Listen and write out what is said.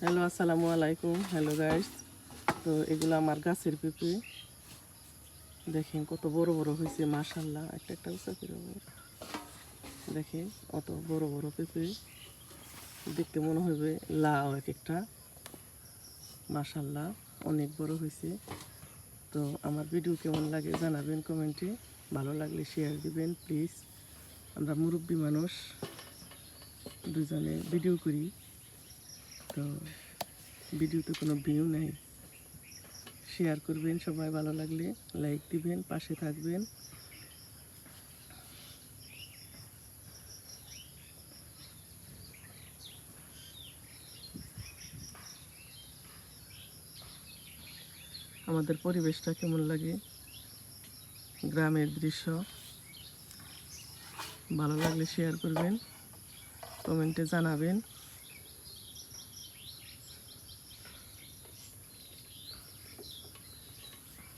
Hello, আসসালামু আলাইকুম। Hello guys, তো এগুলো আমার গাছের পেঁপে। দেখেন কত বড় বড় হয়েছে, মাশাল্লাহ। একটা একটা উঁচা করে দেখেন অত বড় বড় পেঁপে, দেখতে মনে হবে লাউ এক একটা। মাশাল্লাহ, অনেক বড় হয়েছে। তো আমার ভিডিও কেমন লাগে জানাবেন কমেন্টে। ভালো লাগলে শেয়ার দিবেন প্লিজ। আমরা মুরব্বী মানুষ, দুজনে ভিডিও করি, তো ভিডিওতে কোনো ভিউ নেই। শেয়ার করবেন সবাই, ভালো লাগলে লাইক দিবেন, পাশে থাকবেন। আমাদের পরিবেশটা কেমন লাগে, গ্রামের দৃশ্য। ভালো লাগলে শেয়ার করবেন, কমেন্টে জানাবেন।